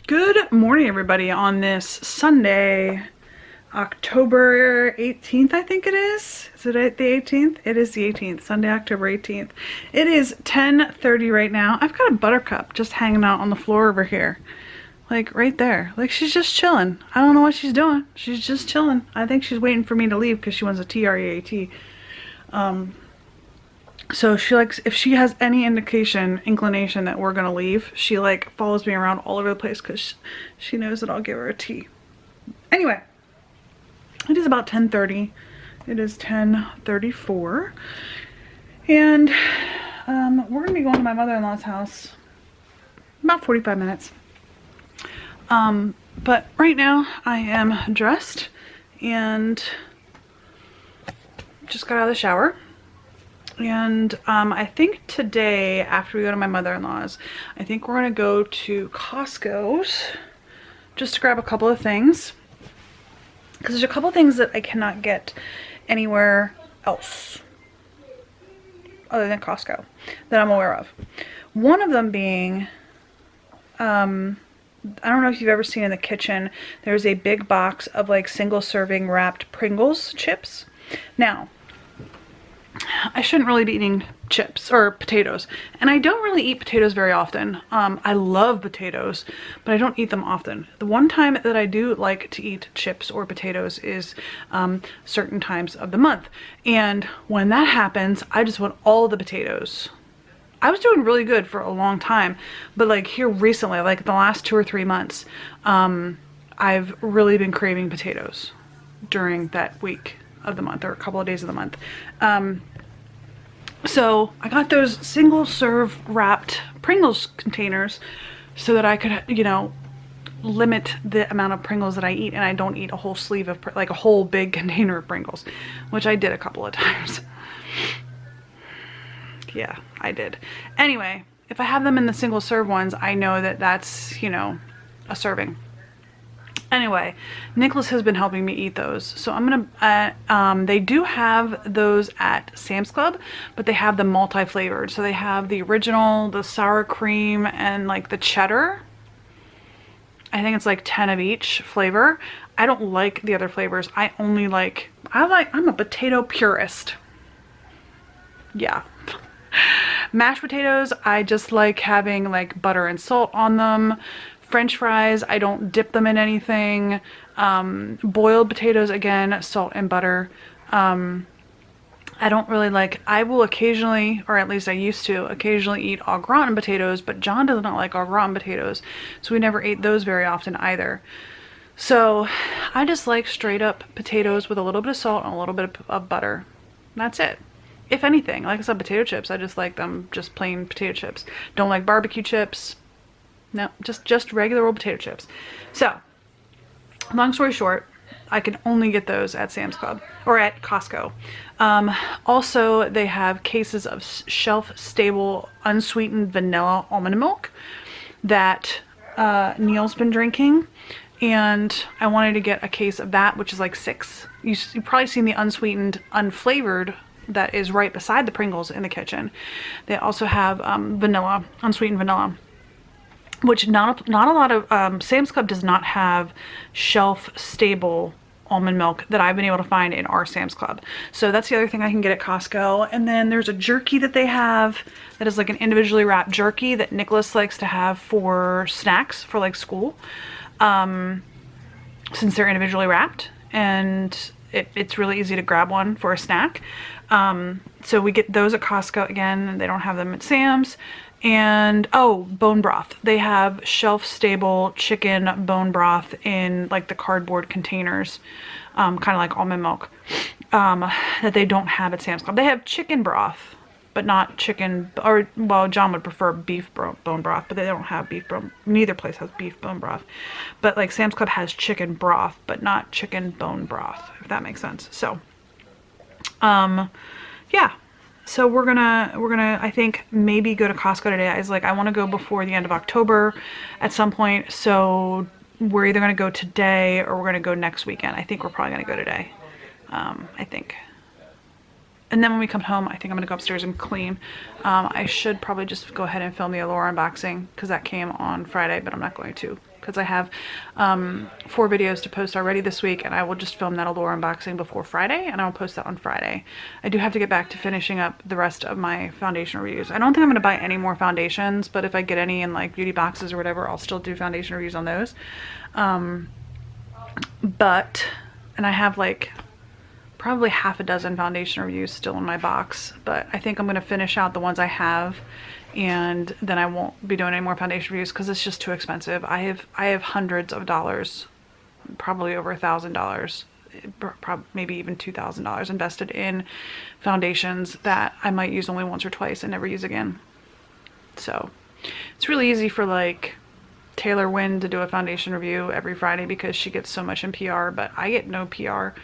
Good morning, everybody, on this Sunday, October 18th, I think it is. Is it the 18th? It is the 18th, Sunday, October 18th. It is 10:30 right now. I've got a Buttercup just hanging out on the floor over here. Like, right there. Like, she's just chilling. I don't know what she's doing. She's just chilling. I think she's waiting for me to leave because she wants a TREAT. So she likes, if she has any inclination that we're gonna leave, she like follows me around all over the place because she knows that I'll give her a tea. Anyway, it is about 10:30. It is 10:34. And we're gonna be going to my mother-in-law's house about 45 minutes. But right now I am dressed and just got out of the shower. And I think today, after we go to my mother-in-law's, I think we're gonna go to Costco's just to grab a couple of things, because there's a couple of things that I cannot get anywhere else other than Costco that I'm aware of. One of them being, I don't know if you've ever seen in the kitchen, there's a big box of like single serving wrapped Pringles chips. Now, I shouldn't really be eating chips or potatoes, and I don't really eat potatoes very often. I love potatoes, but I don't eat them often. The one time that I do like to eat chips or potatoes is certain times of the month, and when that happens, I just want all the potatoes. I was doing really good for a long time, but like here recently, like the last 2 or 3 months, I've really been craving potatoes during that week of the month or a couple of days of the month. So I got those single serve wrapped Pringles containers so that I could, you know, limit the amount of Pringles that I eat, and I don't eat a whole sleeve of, like a whole big container of Pringles, which I did a couple of times. Yeah, I did. Anyway, if I have them in the single serve ones, I know that that's, you know, a serving. Anyway, Nicholas has been helping me eat those, so I'm gonna, they do have those at Sam's Club, but they have them multi-flavored. So they have the original, the sour cream, and like the cheddar. I think it's like 10 of each flavor. I don't like the other flavors. I only like, I'm a potato purist. Yeah. Mashed potatoes, I just like having like butter and salt on them. French fries, I don't dip them in anything. Boiled potatoes, again, salt and butter. I don't really like, I will occasionally, or at least I used to, occasionally eat au gratin potatoes, but John does not like au gratin potatoes, so we never ate those very often either. So I just like straight up potatoes with a little bit of salt and a little bit of butter. That's it. If anything, like I said, potato chips, I just like them just plain potato chips. Don't like barbecue chips. No, just regular old potato chips. So, long story short, I can only get those at Sam's Club or at Costco. Also, they have cases of shelf-stable unsweetened vanilla almond milk that Neil's been drinking, and I wanted to get a case of that, which is like 6. You've probably seen the unsweetened, unflavored that is right beside the Pringles in the kitchen. They also have vanilla, unsweetened vanilla, which not a lot of, Sam's Club does not have shelf-stable almond milk that I've been able to find in our Sam's Club. So that's the other thing I can get at Costco. And then there's a jerky that they have that is like an individually wrapped jerky that Nicholas likes to have for snacks for like school, since they're individually wrapped, and it's really easy to grab one for a snack. So we get those at Costco. Again, they don't have them at Sam's. And oh, bone broth. They have shelf-stable chicken bone broth in like the cardboard containers, kind of like almond milk, that they don't have at Sam's Club. They have chicken broth, but not chicken, or well, John would prefer beef bone broth, but they don't have beef bone. Neither place has beef bone broth. But like Sam's Club has chicken broth, but not chicken bone broth, if that makes sense. So, yeah. So we're gonna, I think, maybe go to Costco today. I was like, I want to go before the end of October at some point. So we're either gonna go today or we're gonna go next weekend. I think we're probably gonna go today. I think. And then when we come home, I think I'm gonna go upstairs and clean. I should probably just go ahead and film the Allure unboxing because that came on Friday, but I'm not going to because I have 4 videos to post already this week, and I will just film that Allure unboxing before Friday, and I'll post that on Friday. I do have to get back to finishing up the rest of my foundation reviews. I don't think I'm gonna buy any more foundations, but if I get any in like beauty boxes or whatever, I'll still do foundation reviews on those. And I have like probably half a dozen foundation reviews still in my box, but I think I'm going to finish out the ones I have, and then I won't be doing any more foundation reviews because it's just too expensive. I have hundreds of dollars, probably over $1,000, maybe even $2,000 invested in foundations that I might use only once or twice and never use again. So it's really easy for like Taylor Wynn to do a foundation review every Friday because she gets so much in PR, but I get no PR.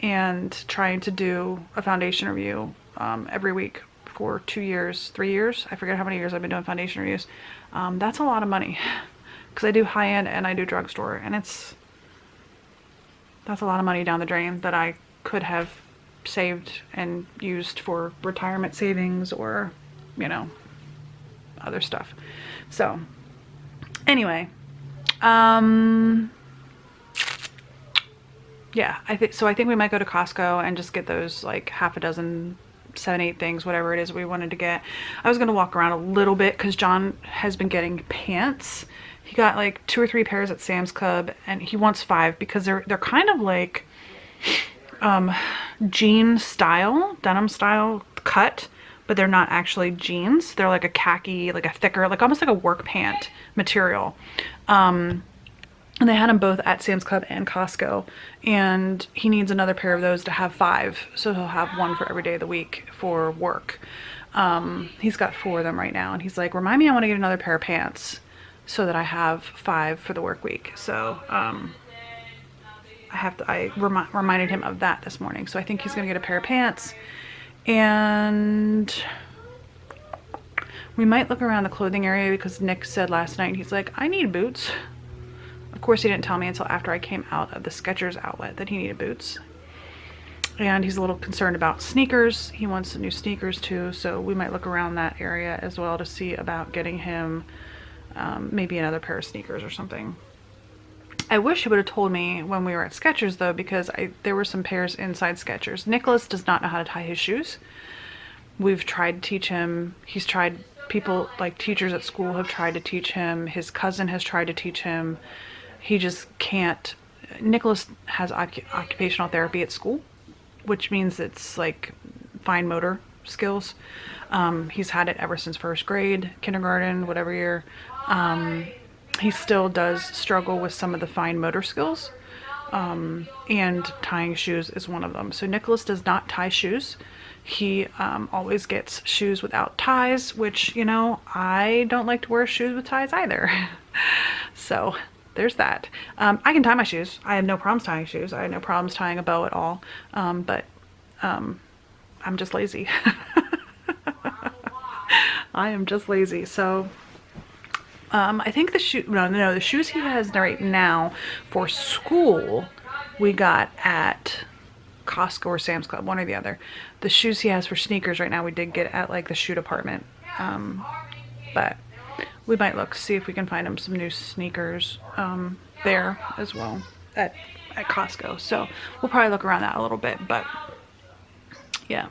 And trying to do a foundation review every week for 2 years, 3 years, I forget how many years I've been doing foundation reviews. That's a lot of money because I do high-end and I do drugstore, and that's a lot of money down the drain that I could have saved and used for retirement savings or, you know, other stuff. So anyway, yeah, I think we might go to Costco and just get those like half a dozen, 7, 8 things, whatever it is we wanted to get. I was gonna walk around a little bit because John has been getting pants. He got like 2 or 3 pairs at Sam's Club, and he wants 5 because they're kind of like jean style, denim style cut, but they're not actually jeans. They're like a khaki, like a thicker, like almost like a work pant material. And they had them both at Sam's Club and Costco, and he needs another pair of those to have 5, so he'll have 1 for every day of the week for work. He's got 4 of them right now, and he's like, remind me I want to get another pair of pants so that I have 5 for the work week. So I reminded him of that this morning, so I think he's gonna get a pair of pants, and we might look around the clothing area because Nick said last night, he's like, I need boots. Of course, he didn't tell me until after I came out of the Skechers outlet that he needed boots. And he's a little concerned about sneakers. He wants new sneakers too, so we might look around that area as well to see about getting him maybe another pair of sneakers or something. I wish he would have told me when we were at Skechers though, because there were some pairs inside Skechers. Nicholas does not know how to tie his shoes. We've tried to teach him. He's tried, people like teachers at school have tried to teach him. His cousin has tried to teach him. He just can't. Nicholas has occupational therapy at school, which means it's like fine motor skills. He's had it ever since 1st grade, kindergarten, whatever year. He still does struggle with some of the fine motor skills, and tying shoes is one of them. So Nicholas does not tie shoes. He always gets shoes without ties, which, you know, I don't like to wear shoes with ties either. So there's that. I can tie my shoes. I have no problems tying shoes. I have no problems tying a bow at all. But I'm just lazy. I am just lazy. So I think the shoes he has right now for school we got at Costco or Sam's Club, one or the other. The shoes he has for sneakers right now we did get at like the shoe department. But we might look, see if we can find him some new sneakers there as well at Costco. So we'll probably look around that a little bit, but yeah.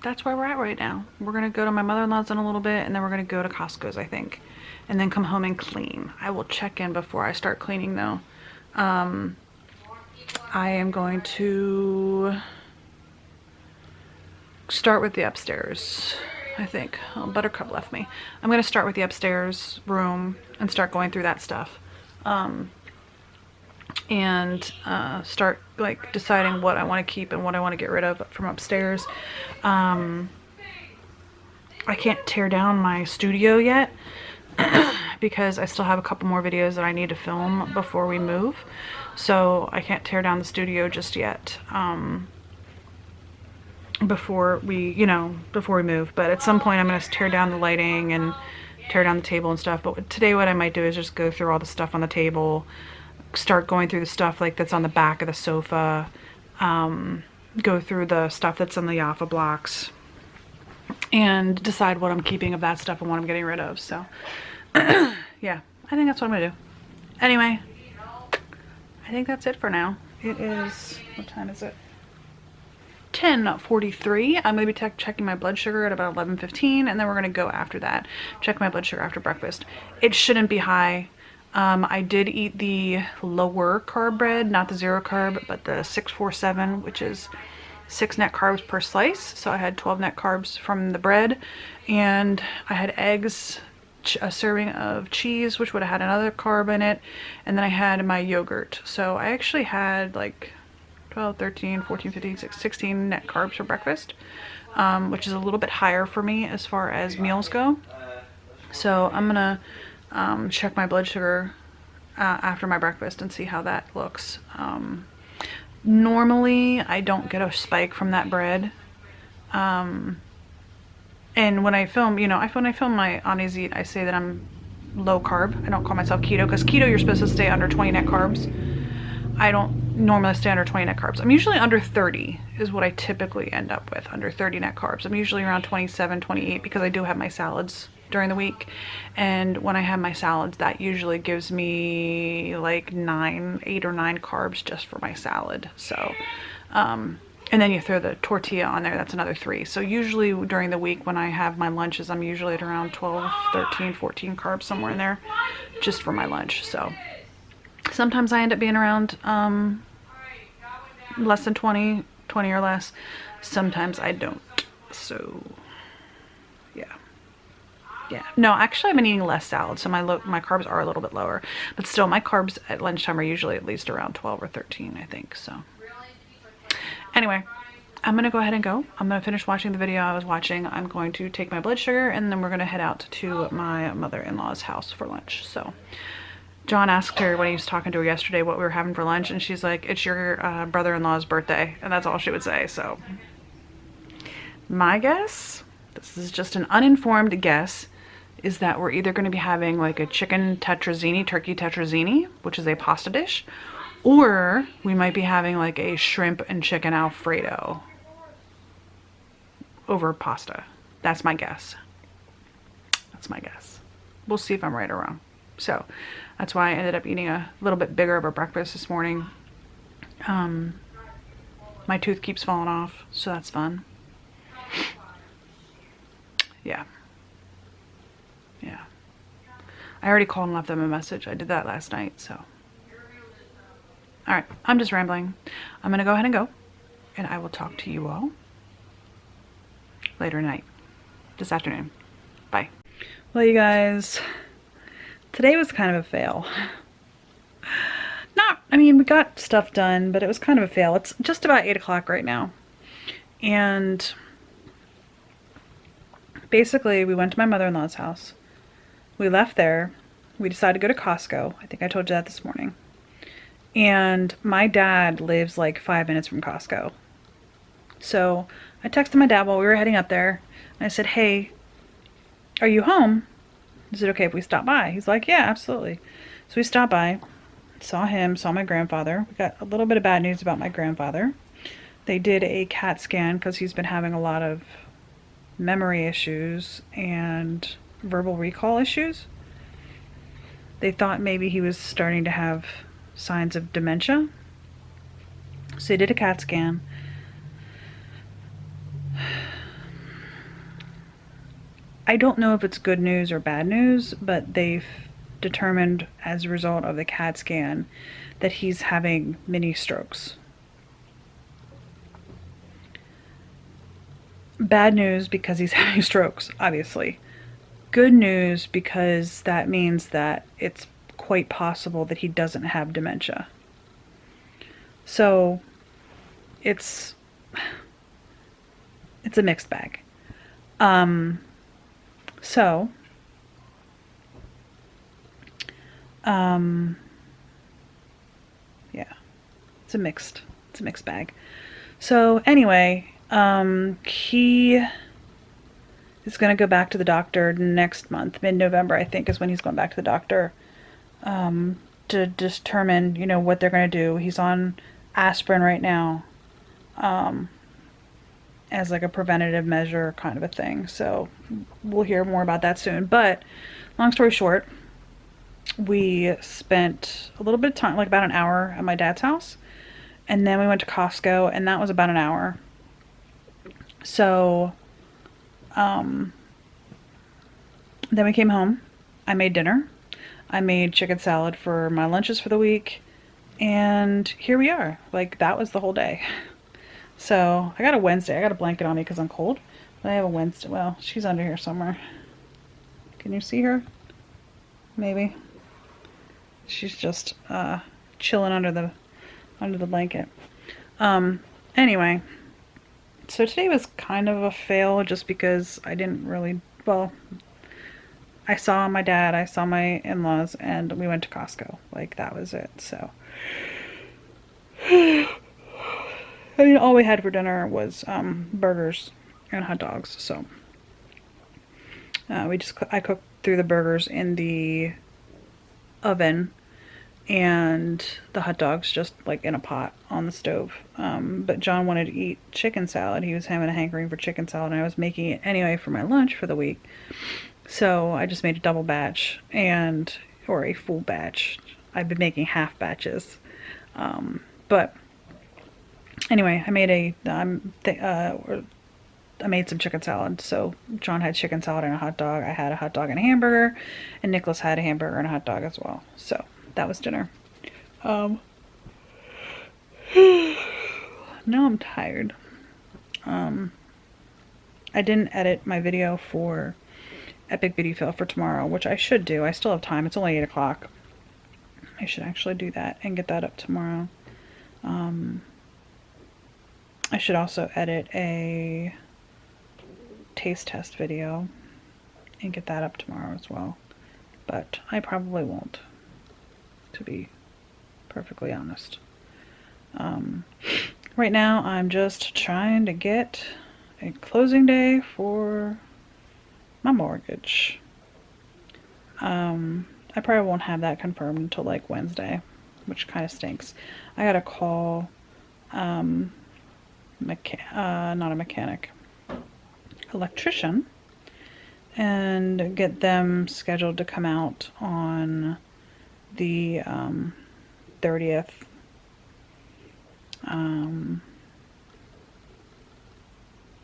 That's where we're at right now. We're gonna go to my mother-in-law's in a little bit, and then we're gonna go to Costco's, I think, and then come home and clean. I will check in before I start cleaning though. I am going to start with the upstairs, I think. Oh, Buttercup left me. I'm gonna start with the upstairs room and start going through that stuff. And start like deciding what I want to keep and what I want to get rid of from upstairs. I can't tear down my studio yet because I still have a couple more videos that I need to film before we move. So I can't tear down the studio just yet before we move. But at some point I'm going to tear down the lighting and tear down the table and stuff. But today what I might do is just go through all the stuff on the table, start going through the stuff like that's on the back of the sofa, go through the stuff that's in the Jaffa blocks and decide what I'm keeping of that stuff and what I'm getting rid of. So yeah, I think that's what I'm gonna do. Anyway, I think that's it for now. It is, what time is it? 10:43. I'm going to be checking my blood sugar at about 11:15, and then we're going to go after that. Check my blood sugar after breakfast. It shouldn't be high. I did eat the lower carb bread, not the 0 carb, but the 647, which is 6 net carbs per slice. So I had 12 net carbs from the bread, and I had eggs, a serving of cheese, which would have had another carb in it, and then I had my yogurt. So I actually had like 12, 13, 14, 15, 16 net carbs for breakfast, which is a little bit higher for me as far as meals go. So I'm gonna check my blood sugar after my breakfast and see how that looks. Normally I don't get a spike from that bread. And when I film, you know, when I film my On Easy Eat, I say that I'm low carb. I don't call myself keto, because keto you're supposed to stay under 20 net carbs. I don't normally stay under 20 net carbs. I'm usually under 30 is what I typically end up with, under 30 net carbs. I'm usually around 27, 28, because I do have my salads during the week. And when I have my salads, that usually gives me like 8 or 9 carbs just for my salad. So, and then you throw the tortilla on there, that's another 3. So usually during the week when I have my lunches, I'm usually at around 12, 13, 14 carbs, somewhere in there, just for my lunch. So sometimes I end up being around less than 20 or less. Sometimes I don't. So yeah. No, actually I've been eating less salad, so my carbs are a little bit lower. But still, my carbs at lunchtime are usually at least around 12 or 13, I think. So anyway, I'm gonna go ahead and go. I'm gonna finish watching the video I was watching. I'm going to take my blood sugar, and then we're gonna head out to my mother-in-law's house for lunch. So John asked her when he was talking to her yesterday what we were having for lunch, and she's like, it's your brother-in-law's birthday, and that's all she would say. So my guess, this is just an uninformed guess, is that we're either going to be having like a chicken tetrazzini, turkey tetrazzini, which is a pasta dish, or we might be having like a shrimp and chicken Alfredo over pasta. That's my guess. That's my guess. We'll see if I'm right or wrong. So that's why I ended up eating a little bit bigger of a breakfast this morning. My tooth keeps falling off, so that's fun. Yeah. I already called and left them a message. I did that last night, so. All right, I'm just rambling. I'm gonna go ahead and go, and I will talk to you all later tonight, this afternoon. Bye. Well, you guys, today was kind of a fail. I mean, we got stuff done, but it was kind of a fail. It's just about 8 o'clock right now. And basically, we went to my mother-in-law's house. We left there. We decided to go to Costco. I think I told you that this morning. And my dad lives like 5 minutes from Costco. So I texted my dad while we were heading up there. And I said, hey, are you home? Is it okay if we stop by? He's like, yeah, absolutely. So we stopped by, saw him, saw my grandfather. We got a little bit of bad news about my grandfather. They did a CAT scan because he's been having a lot of memory issues and verbal recall issues. They thought maybe he was starting to have signs of dementia. So they did a CAT scan. I don't know if it's good news or bad news, but they've determined as a result of the CAT scan that he's having mini strokes. Bad news because he's having strokes, obviously. Good news because that means that it's quite possible that he doesn't have dementia. So it's a mixed bag. Yeah, it's a mixed bag. So anyway, he is going to go back to the doctor next month. Mid-November, I think, is when he's going back to the doctor to determine, you know, what they're going to do. He's on aspirin right now as like a preventative measure kind of a thing. So we'll hear more about that soon. But long story short, we spent a little bit of time, like about an hour at my dad's house. And then we went to Costco, and that was about an hour. So then we came home. I made dinner. I made chicken salad for my lunches for the week. And here we are. Like, that was the whole day. So I got a Wednesday. I got a blanket on me because I'm cold. But I have a Wednesday. Well, she's under here somewhere. Can you see her? Maybe. She's just chilling under the blanket. Anyway, so today was kind of a fail just because I didn't really, well, I saw my dad, I saw my in-laws, and we went to Costco. Like, that was it. So I mean, all we had for dinner was burgers and hot dogs. So I cooked through the burgers in the oven, and the hot dogs just like in a pot on the stove. But John wanted to eat chicken salad. He was having a hankering for chicken salad, and I was making it anyway for my lunch for the week. So I just made a double batch or a full batch. I've been making half batches. But anyway, I made some chicken salad. So John had chicken salad and a hot dog. I had a hot dog and a hamburger, and Nicholas had a hamburger and a hot dog as well. So that was dinner. Now I'm tired. I didn't edit my video for Epic Beauty Fail for tomorrow, which I should do. I still have time. It's only 8 o'clock. I should actually do that and get that up tomorrow. I should also edit a taste test video and get that up tomorrow as well. But I probably won't, to be perfectly honest. Right now I'm just trying to get a closing day for my mortgage. I probably won't have that confirmed until like Wednesday, which kind of stinks. I gotta call not a mechanic, electrician, and get them scheduled to come out on the 30th.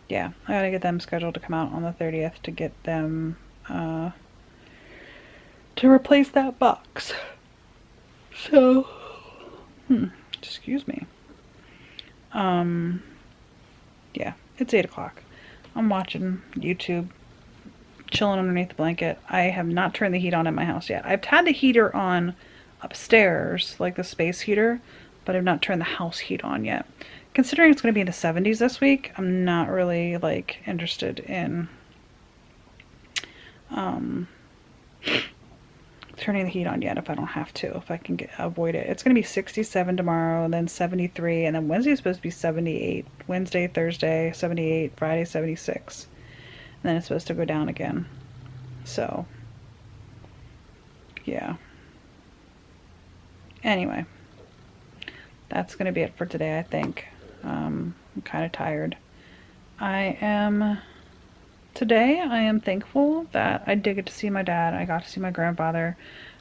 Yeah, I gotta get them scheduled to come out on the 30th to get them to replace that box. So, excuse me. Yeah, it's 8 o'clock. I'm watching YouTube, chilling underneath the blanket. I have not turned the heat on in my house yet. I've had the heater on upstairs, like the space heater, but I've not turned the house heat on yet. Considering it's going to be in the 70s this week, I'm not really like interested in turning the heat on yet if I don't have to, if I can avoid it. It's going to be 67 tomorrow, and then 73, and then Wednesday is supposed to be 78. Wednesday, Thursday, 78, Friday, 76. And then it's supposed to go down again. So, yeah. Anyway, that's going to be it for today, I think. I'm kind of tired. Today I am thankful that I did get to see my dad. I got to see my grandfather,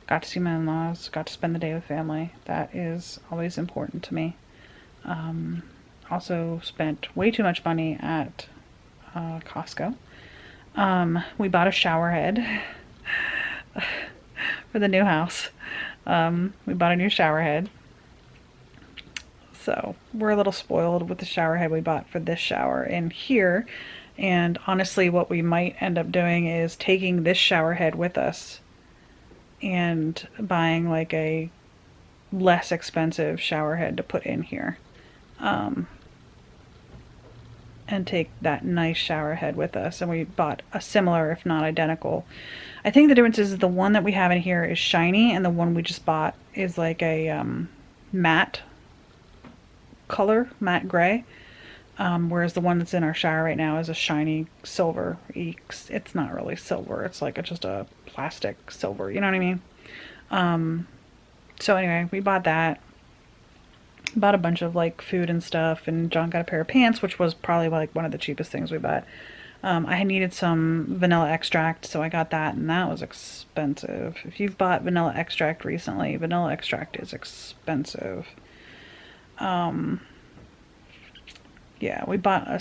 got to see my in-laws, got to spend the day with family. That is always important to me. Also spent way too much money at Costco. We bought a shower head for the new house. We bought a new shower head. So we're a little spoiled with the shower head we bought for this shower in here. And honestly, what we might end up doing is taking this shower head with us and buying like a less expensive shower head to put in here. And take that nice shower head with us. And we bought a similar, if not identical. I think the difference is the one that we have in here is shiny, and the one we just bought is like a matte color, matte gray. Whereas the one that's in our shower right now is a shiny silver. It's not really silver. It's like just a plastic silver. You know what I mean? So anyway, we bought that. Bought a bunch of like food and stuff, and John got a pair of pants, which was probably like one of the cheapest things we bought. I needed some vanilla extract, so I got that, and that was expensive. If you've bought vanilla extract recently, vanilla extract is expensive. Yeah, we bought a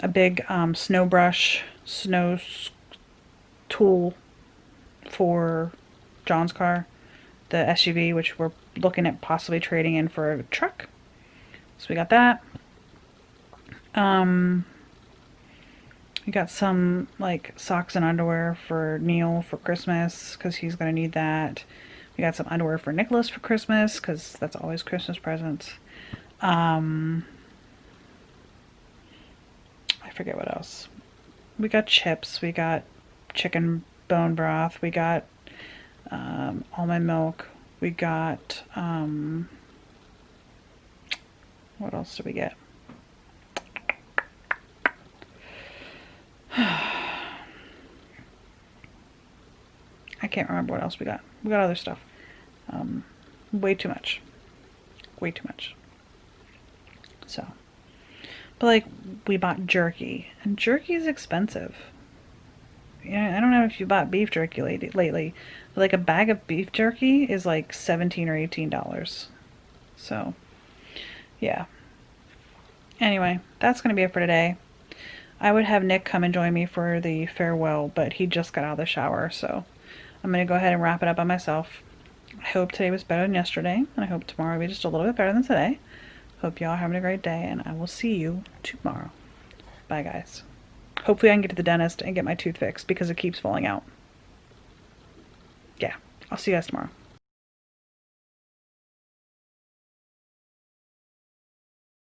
big snow brush, tool for John's car, the SUV, which we're looking at possibly trading in for a truck. So we got that. We got some like socks and underwear for Neil for Christmas because he's gonna need that. We got some underwear for Nicholas for Christmas because that's always Christmas presents. I forget what else. We got chips. We got chicken bone broth. We got almond milk. We got what else did we get? I can't remember what else we got. We got other stuff. Way too much. Way too much. So, but like we bought jerky, and jerky is expensive. Yeah, I don't know if you bought beef jerky lately, but like a bag of beef jerky is like $17 or $18. So, yeah. Anyway, that's gonna be it for today. I would have Nick come and join me for the farewell, but he just got out of the shower, so I'm going to go ahead and wrap it up by myself. I hope today was better than yesterday, and I hope tomorrow will be just a little bit better than today. Hope y'all are having a great day, and I will see you tomorrow. Bye, guys. Hopefully I can get to the dentist and get my tooth fixed because it keeps falling out. Yeah, I'll see you guys tomorrow.